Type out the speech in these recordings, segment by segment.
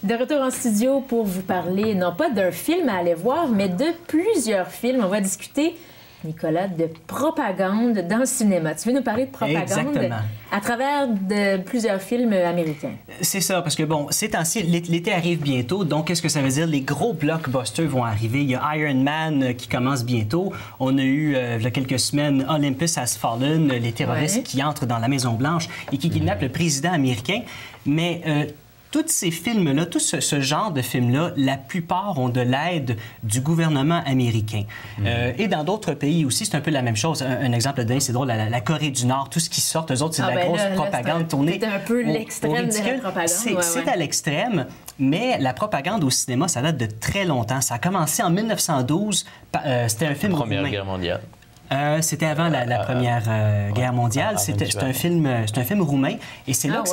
De retour en studio pour vous parler, non pas d'un film à aller voir, mais de plusieurs films. On va discuter, Nicolas, de propagande dans le cinéma. Tu veux nous parler de propagande Exactement. À travers de plusieurs films américains? C'est ça, parce que bon, ces temps-ci, l'été arrive bientôt, donc qu'est-ce que ça veut dire? Les gros blockbusters vont arriver. Il y a Iron Man qui commence bientôt. On a eu, il y a quelques semaines, Olympus Has Fallen, les terroristes qui entrent dans la Maison-Blanche et qui kidnappent le président américain. Mais tous ces films-là, tout ce genre de films-là, la plupart ont de l'aide du gouvernement américain. Et dans d'autres pays aussi, c'est un peu la même chose. Un exemple donné, c'est drôle, la Corée du Nord, tout ce qui sort, eux autres, c'est de la grosse propagande tournée. C'est un peu l'extrême de la propagande. C'est à l'extrême, mais la propagande au cinéma, ça date de très longtemps. Ça a commencé en 1912. C'était un film Première roumain. Guerre mondiale. C'était avant la Première Guerre mondiale. C'est un film roumain. Et c'est là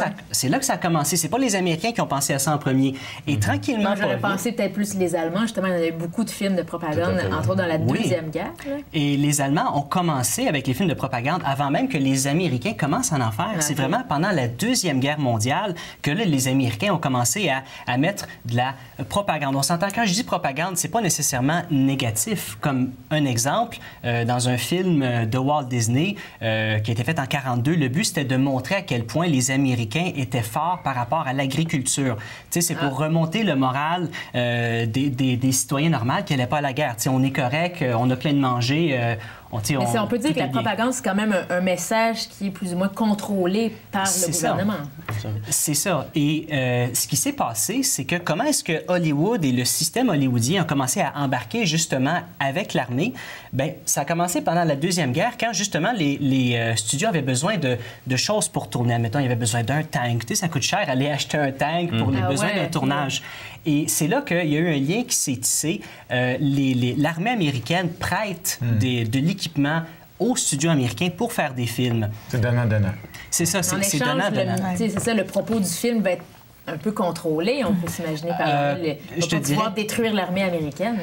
que ça a commencé. C'est pas les Américains qui ont pensé à ça en premier. Et tranquillement... Moi, j'aurais pensé peut-être plus les Allemands. Justement, il y avait beaucoup de films de propagande, entre autres dans la Deuxième Guerre. Là. Et les Allemands ont commencé avec les films de propagande avant même que les Américains commencent à en faire. C'est vraiment pendant la Deuxième Guerre mondiale que là, les Américains ont commencé à mettre de la propagande. On s'entend, quand je dis propagande, c'est pas nécessairement négatif. Comme un exemple, dans un film de Walt Disney qui a été fait en 1942. Le but, c'était de montrer à quel point les Américains étaient forts par rapport à l'agriculture. C'est pour remonter le moral des citoyens normaux qui n'allaient pas à la guerre. On est correct, on a plein de manger. On peut dire que la propagande, c'est quand même un message qui est plus ou moins contrôlé par le gouvernement. C'est ça. Et ce qui s'est passé, c'est que comment est-ce que Hollywood et le système hollywoodien ont commencé à embarquer justement avec l'armée? Bien, ça a commencé pendant la Deuxième Guerre, quand justement les studios avaient besoin de choses pour tourner. Admettons, il y avait besoin d'un tank. Ça coûte cher aller acheter un tank pour les besoins d'un tournage. Et c'est là qu'il y a eu un lien qui s'est tissé. L'armée américaine prête de l'équipement aux studios américains pour faire des films. C'est donnant-donnant. C'est ça, c'est donnant-donnant. C'est ça, le propos du film va être un peu contrôlé, on peut s'imaginer par je te dirais, pouvoir détruire l'armée américaine.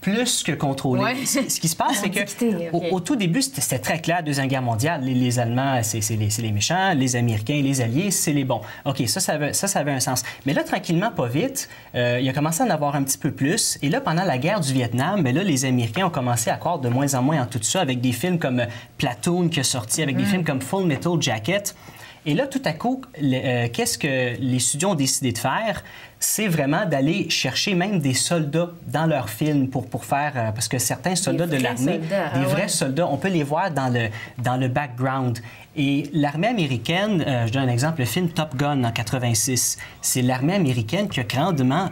Plus que contrôlé. Ouais. Ce qui se passe, c'est qu'au tout début, c'était très clair, la Deuxième Guerre mondiale, les Allemands, c'est les méchants, les Américains, les Alliés, c'est les bons. OK, ça avait un sens. Mais là, tranquillement, pas vite, il a commencé à en avoir un petit peu plus. Et là, pendant la guerre du Vietnam, bien là, les Américains ont commencé à croire de moins en moins en tout ça, avec des films comme Platoon qui est sorti, avec des films comme Full Metal Jacket. Et là, tout à coup, qu'est-ce que les studios ont décidé de faire? C'est vraiment d'aller chercher même des soldats dans leurs films pour faire... parce que certains soldats de l'armée, des vrais soldats, on peut les voir dans le background. Et l'armée américaine, je donne un exemple, le film Top Gun en 86, c'est l'armée américaine qui a grandement...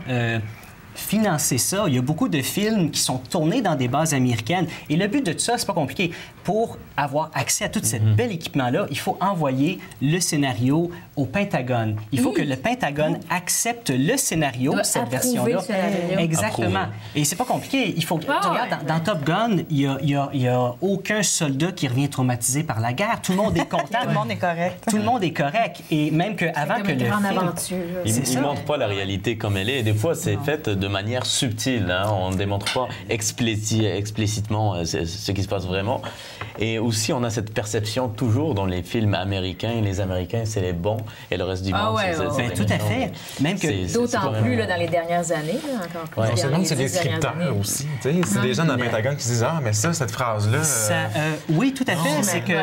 financer ça. Il y a beaucoup de films qui sont tournés dans des bases américaines. Et le but de tout ça, c'est pas compliqué. Pour avoir accès à tout cet bel équipement-là, il faut envoyer le scénario au Pentagone. Il faut que le Pentagone accepte le scénario, cette version-là. Exactement. Et c'est pas compliqué. Il faut que, regarde, dans Top Gun, il y a aucun soldat qui revient traumatisé par la guerre. Tout le monde est content. Tout le monde est correct. Tout le monde est correct. Et même qu'avant que le film... Ils ne montrent pas la réalité comme elle est. Et des fois, c'est fait de manière subtile. Hein. On ne démontre pas explicitement ce qui se passe vraiment. Et aussi, on a cette perception toujours dans les films américains. Les Américains, c'est les bons et le reste du monde, c'est les tout à fait. Même que d'autant plus là, dans les dernières années. Là, encore plus c'est des scripteurs aussi. C'est des gens dans le Pentagone qui se disent « Ah, mais cette phrase-là... Oui, tout à fait. C'est que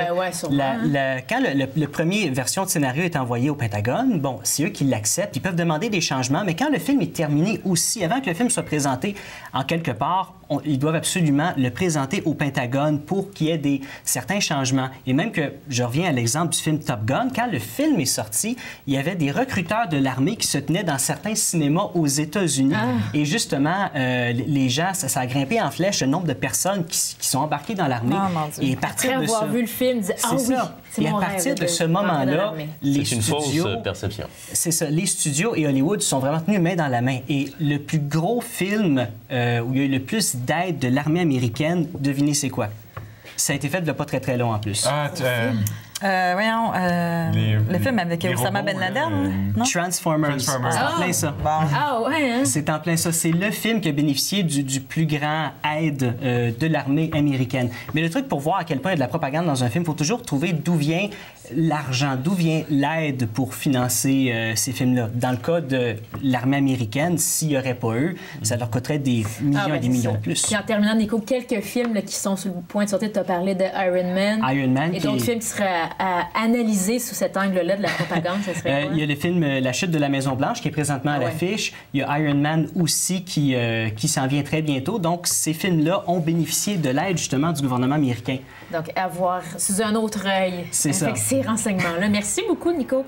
quand la première version de scénario est envoyée au Pentagone, bon, c'est eux qui l'acceptent. Ils peuvent demander des changements, mais quand le film est terminé aussi, avant que le film soit présenté en quelque part, ils doivent absolument le présenter au Pentagone pour qu'il y ait certains changements. Et même que, je reviens à l'exemple du film Top Gun, quand le film est sorti, il y avait des recruteurs de l'armée qui se tenaient dans certains cinémas aux États-Unis. Et justement, les gens, ça a grimpé en flèche le nombre de personnes qui sont embarquées dans l'armée. Et après avoir vu le film, dire « Ah oui, c'est mon rêve. » Et à partir de ce moment-là, les studios... C'est une fausse perception. C'est ça. Les studios et Hollywood sont vraiment tenus main dans la main. Et le plus gros film où il y a eu le plus d'aide de l'armée américaine, devinez c'est quoi? Ça a été fait il n'y a pas très, très long en plus. Voyons, le film avec Osama Ben Laden, non? Transformers. C'est en plein ça. Ah ouais, hein? C'est en plein ça. C'est le film qui a bénéficié du plus grand aide de l'armée américaine. Mais le truc pour voir à quel point il y a de la propagande dans un film, il faut toujours trouver d'où vient l'argent, d'où vient l'aide pour financer ces films-là. Dans le cas de l'armée américaine, s'il n'y aurait pas eux, ça leur coûterait des millions et des millions de plus. Puis en terminant, Nico, quelques films là, qui sont sur le point de sortir, tu as parlé de Iron Man et d'autres films qui seraient à analyser sous cet angle-là de la propagande, ça serait quoi? Il y a le film La chute de la Maison-Blanche qui est présentement à l'affiche. Il y a Iron Man aussi qui s'en vient très bientôt. Donc, ces films-là ont bénéficié de l'aide justement du gouvernement américain. Donc, à voir sous un autre œil. C'est ça. Avec ces renseignements-là. Merci beaucoup, Nico.